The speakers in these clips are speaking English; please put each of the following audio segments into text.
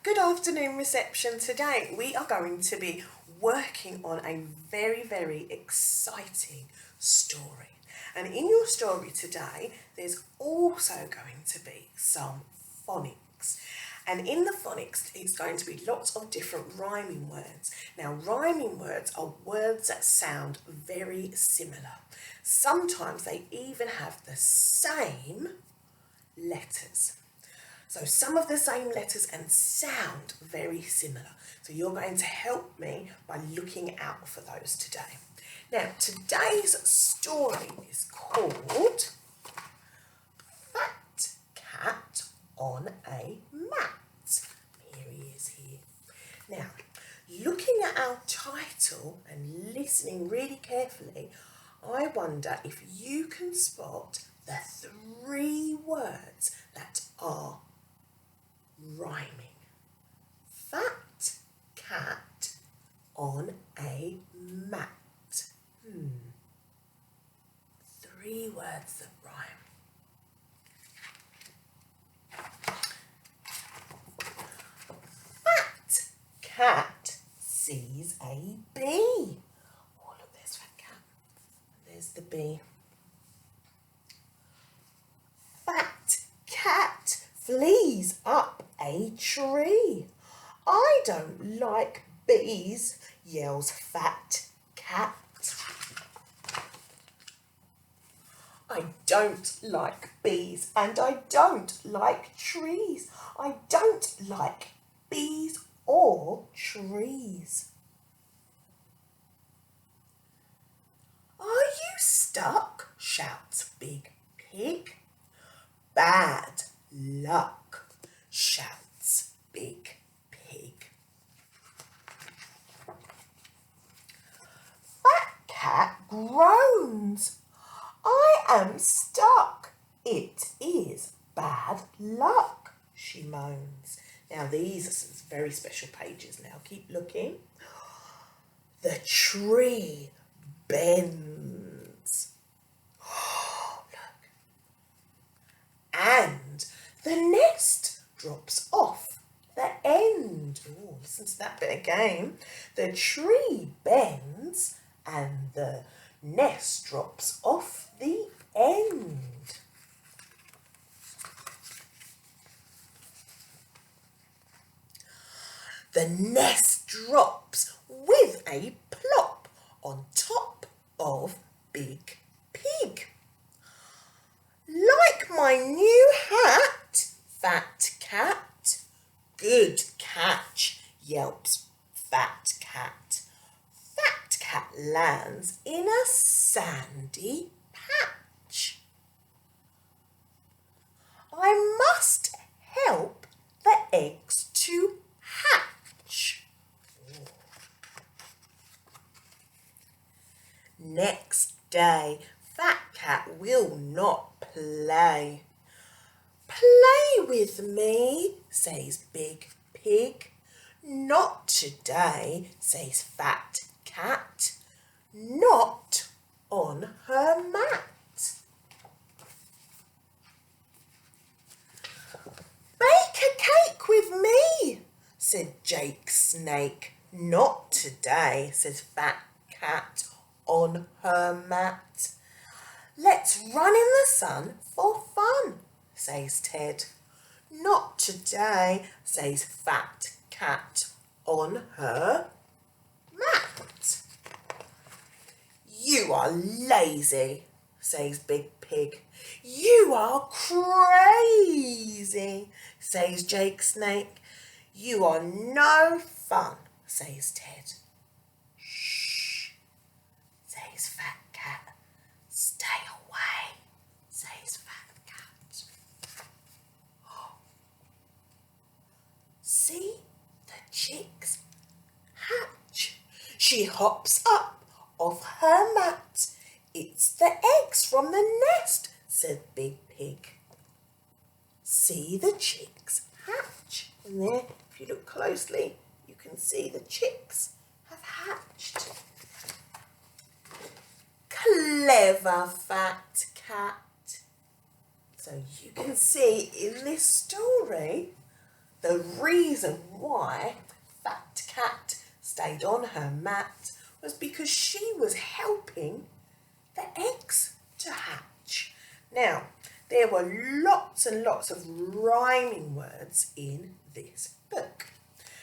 Good afternoon, reception. Today we are going to be working on a very exciting story. And in your story today, there's also going to be some phonics. And in the phonics, it's going to be lots of different rhyming words. Now, rhyming words are words that sound very similar. Sometimes they even have the same letters. So some of the same letters and sound very similar. So you're going to help me by looking out for those today. Now, today's story is called Fat Cat on a Mat. Here he is here. Now, looking at our title and listening really carefully, I wonder if you can spot the 3 words that are rhyming. Fat cat on a mat. 3 words that rhyme. Fat cat sees a bee. Oh, look, there's fat cat. There's the bee. Fat cat flees up a tree. I don't like bees, yells Fat Cat. I don't like bees and I don't like trees. I don't like bees or trees. Are you stuck? Shouts Big Pig. Bad luck, shouts Big Pig. Fat Cat groans. I am stuck. It is bad luck, she moans. Now these are some very special pages now. Keep looking. The tree bends. Look. And the nest drops off the end. Oh, listen to that bit again. The tree bends and the nest drops off the end. The nest drops with a plop on top of Big Pig. Like my new hat, Fat Cat. Good catch, yelps Fat Cat. Fat Cat lands in a sandy patch. I must help the eggs to hatch. Next day, Fat Cat will not play. Play with me, says Big Pig. Not today, says Fat Cat. Not on her mat. Bake a cake with me, said Jake Snake. Not today, says Fat Cat on her mat. Let's run in the sun for fun, says Ted. Not today, says Fat Cat on her mat. You are lazy, says Big Pig. You are crazy, says Jake Snake. You are no fun, says Ted. Shh, says Fat Cat. Stay away, says Fat Cat. See the chicks hatch. She hops up off her mat. It's the eggs from the nest, said Big Pig. See the chicks hatch. And there, if you look closely, you can see the chicks have hatched. Clever Fat Cat. So you can see in this story The reason why Fat Cat stayed on her mat was because she was helping the eggs to hatch. Now, there were lots and lots of rhyming words in this book.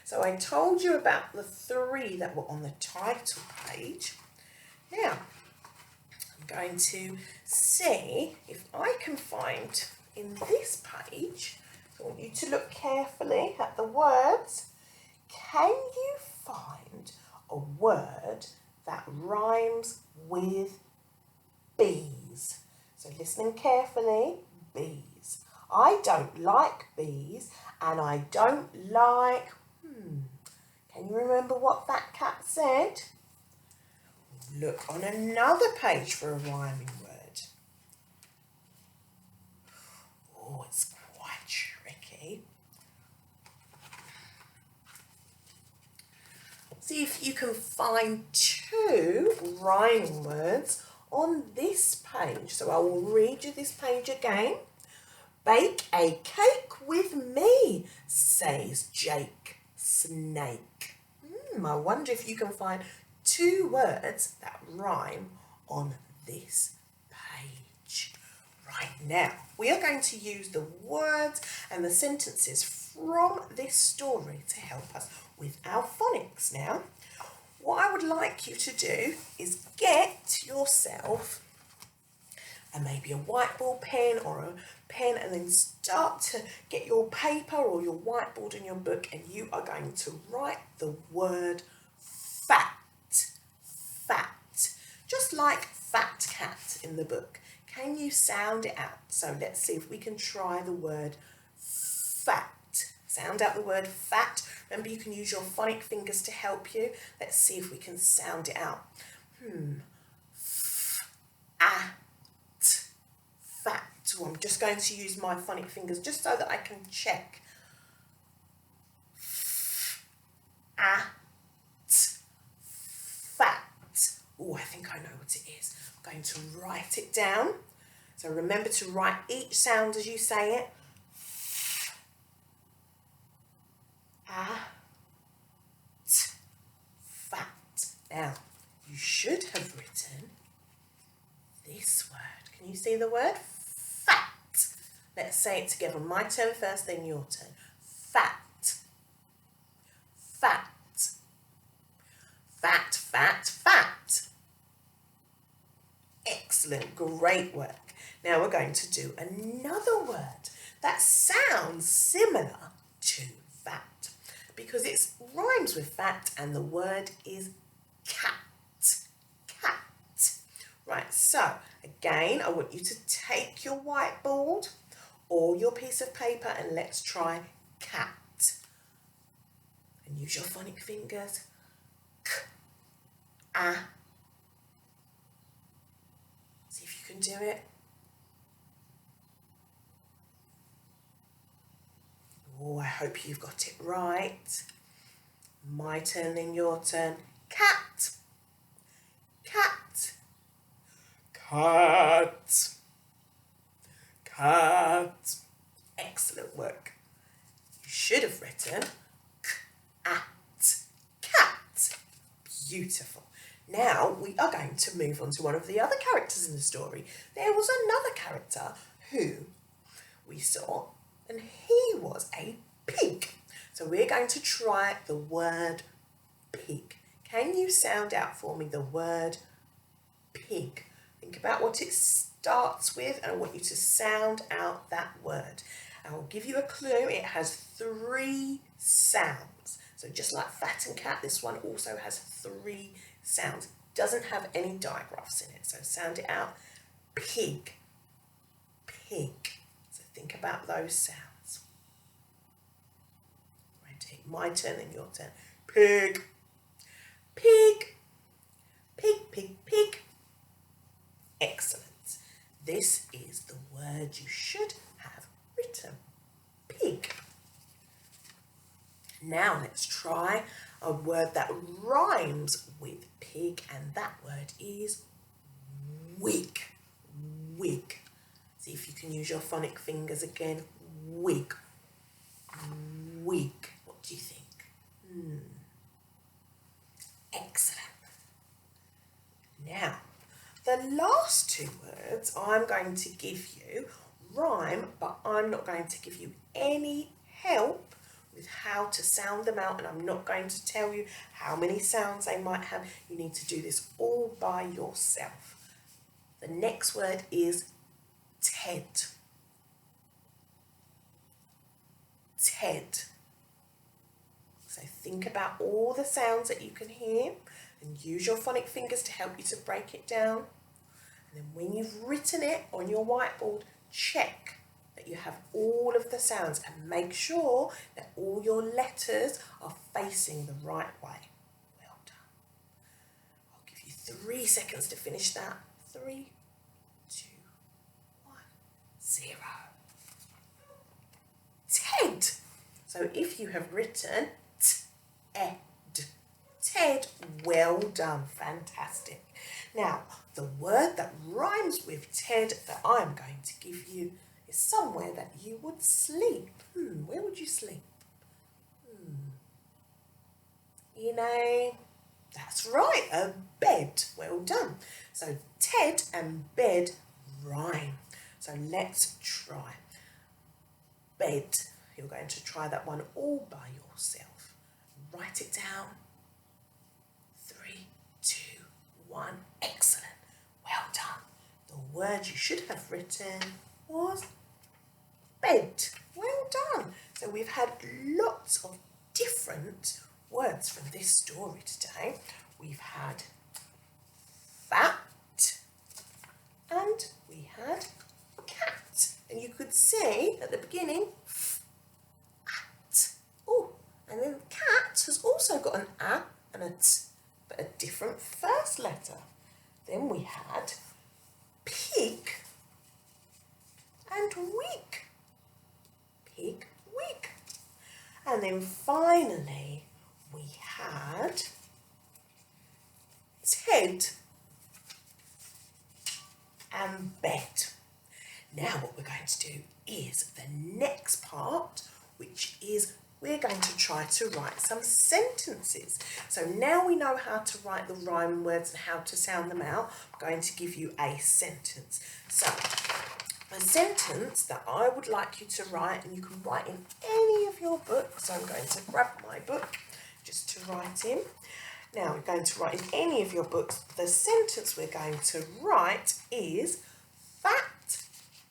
So I told you about the 3 that were on the title page. Now, I'm going to see if I can find in this page, so I want you to look carefully at the words. Can you find a word that rhymes with bees? So listening carefully, bees. I don't like bees, and I don't like, can you remember what that cat said? Look on another page for a rhyming word. Oh, it's quite tricky. See if you can find 2 rhyming words on this page. So I will read you this page again. Bake a cake with me, says Jake Snake. I wonder if you can find 2 words that rhyme on this page. Right now, we are going to use the words and the sentences from this story to help us with our phonics. Now, what I would like you to do is get yourself maybe a whiteboard pen or a pen, and then start to get your paper or your whiteboard in your book, and you are going to write the word fat. Fat. Just like Fat Cat in the book. Can you sound it out? So let's see if we can try the word fat. Sound out the word fat. Remember, you can use your phonic fingers to help you. Let's see if we can sound it out. Fat. So I'm just going to use my phonic fingers just so that I can check. Fat. Oh, I think I know what it is. I'm going to write it down. So remember to write each sound as you say it. Fat. Now, you should have written this word. Can you see the word? Fat. Let's say it together. My turn first, then your turn. Fat. Fat. Fat, fat, fat. Excellent, great work. Now we're going to do another word that sounds similar to fat because it rhymes with fat and the word is cat. Cat. Right, so again, I want you to take your whiteboard or your piece of paper and let's try cat. And use your phonic fingers. K, see if you can do it. Oh, I hope you've got it right. My turn, then your turn. Cat. Cat. Cat. Cat. Excellent work. You should have written cat. Beautiful. Now we are going to move on to one of the other characters in the story. There was another character who we saw, and he was a pig. So we're going to try the word pig. Can you sound out for me the word pig? Think about what it starts with, and I want you to sound out that word. I will give you a clue. It has 3 sounds. So just like fat and cat, this one also has 3 sounds. Doesn't have any digraphs in it. So sound it out. Pig. Pig. So think about those sounds. Ready? My turn and your turn. Pig. Pig. Pig, pig, pig. Excellent. This is the word you should have written. Pig. Now let's try a word that rhymes with pig, and that word is wig. See if you can use your phonic fingers again. Wig. wig. What do you think? Excellent. Now, the last two words I'm going to give you rhyme, but I'm not going to give you any help with how to sound them out, and I'm not going to tell you how many sounds they might have. You need to do this all by yourself. The next word is TED. TED. So think about all the sounds that you can hear and use your phonic fingers to help you to break it down. And then when you've written it on your whiteboard, check that you have all of the sounds and make sure that all your letters are facing the right way. Well done. I'll give you 3 seconds to finish that. 3, 2, 1, 0. TED. So if you have written TED, TED, well done, fantastic. Now, the word that rhymes with TED that I'm going to give you is somewhere that you would sleep. Where would you sleep? In a, that's right, a bed. Well done. So TED and bed rhyme. So let's try. Bed. You're going to try that one all by yourself. Write it down. 3, 2, 1. Excellent. Well done. The word you should have written was bed. Well done. So we've had lots of different words from this story today. We've had fat and we had cat. And you could see at the beginning, at. Oh, and then cat has also got an a and a t, but a different first letter. Then we had pig and week. Pig, week. And then finally we had TED and bed. Now what we're going to do is the next part, which is we're going to try to write some sentences. So now we know how to write the rhyming words and how to sound them out. I'm going to give you a sentence. So a sentence that I would like you to write, and you can write in any of your books. So I'm going to grab my book just to write in. Now we're going to write in any of your books. The sentence we're going to write is fat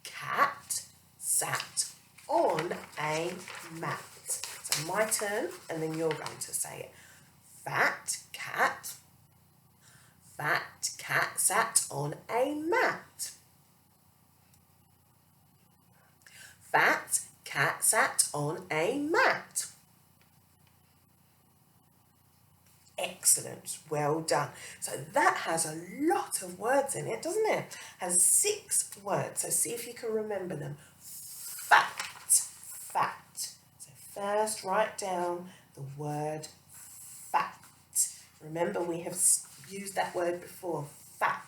cat sat on a mat. So my turn, and then you're going to say it. Fat cat sat on a mat. Fat cat sat on a mat. Excellent, well done. So that has a lot of words in it, doesn't it? Has 6 words, so see if you can remember them. Fat, fat. So first write down the word fat. Remember we have used that word before, fat.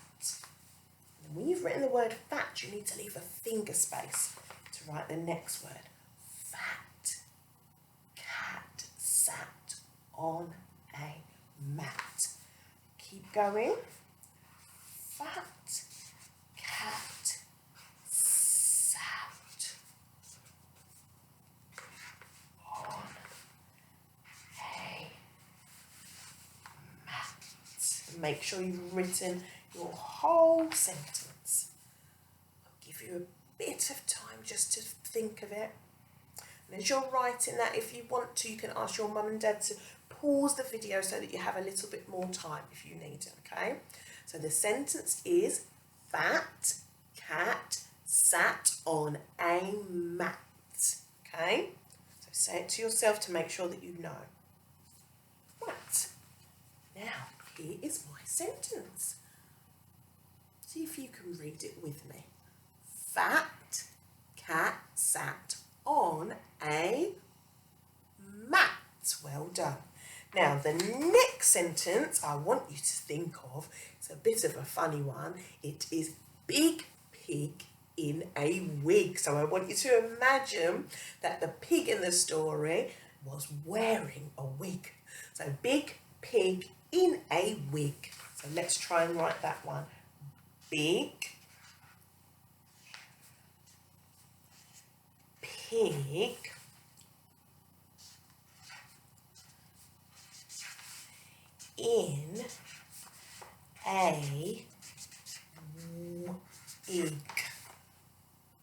And when you've written the word fat, you need to leave a finger space to write the next word. Fat cat sat on a mat. Keep going. Fat cat sat on a mat. Make sure you've written your whole sentence. I'll give you a bit of time just to think of it. And as you're writing that, if you want to, you can ask your mum and dad to pause the video so that you have a little bit more time if you need it, okay? So the sentence is, fat cat sat on a mat, okay? So say it to yourself to make sure that you know. Right, now here is my sentence. See if you can read it with me. Fat cat sat on a mat. Well done. Now the next sentence I want you to think of, it's a bit of a funny one. It is big pig in a wig. So I want you to imagine that the pig in the story was wearing a wig. So big pig in a wig. So let's try and write that one. Big pig in a wig.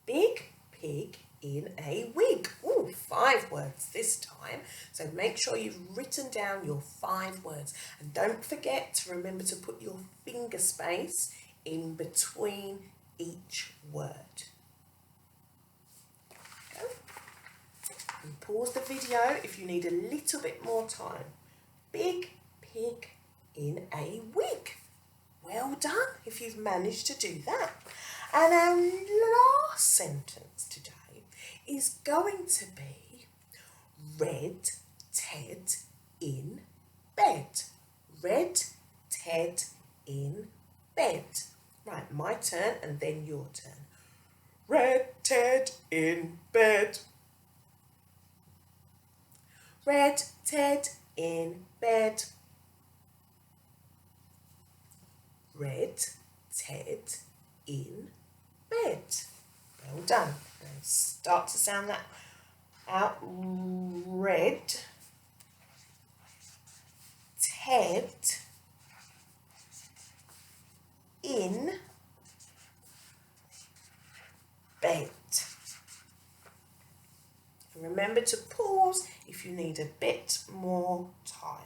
Big pig in a wig. Ooh, 5 words this time. So make sure you've written down your 5 words. And don't forget to remember to put your finger space in between each word. Okay. And pause the video if you need a little bit more time. Big pig in a wig. Well done if you've managed to do that. And our last sentence today is going to be Red Ted in bed. Red Ted in bed. Right, my turn and then your turn. Red Ted in bed. Red Ted in bed. Red Ted in bed. Well done. Now start to sound that out. Red Ted in bed. And remember to pause if you need a bit more time.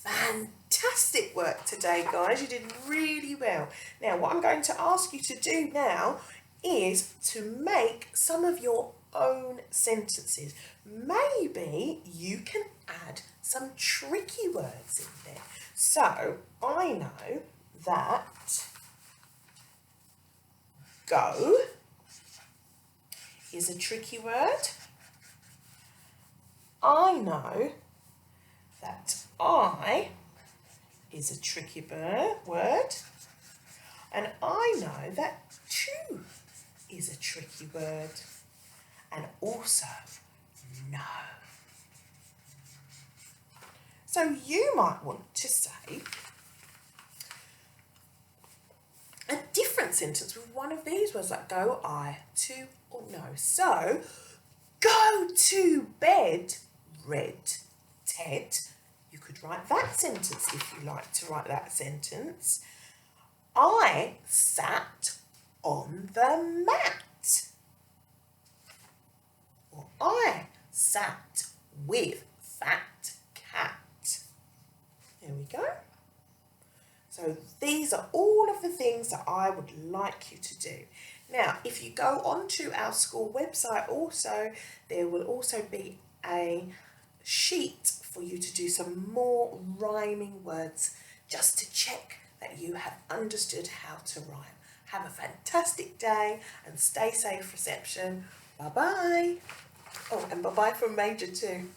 Fantastic work today, guys. You did really well. Now, what I'm going to ask you to do now is to make some of your own sentences. Maybe you can add some tricky words in there. So, I know that go is a tricky word. I know that I is a tricky word, and I know that to is a tricky word, and also no. So you might want to say a different sentence with one of these words, like go, I, to, or no. So, go to bed, Red Ted. You could write that sentence if you like to write that sentence. I sat on the mat. Or I sat with Fat Cat. There we go. So these are all of the things that I would like you to do. Now, if you go onto our school website also, there will also be a sheet for you to do some more rhyming words just to check that you have understood how to rhyme. Have a fantastic day and stay safe, reception. Bye-bye. Oh, and bye-bye from Major too.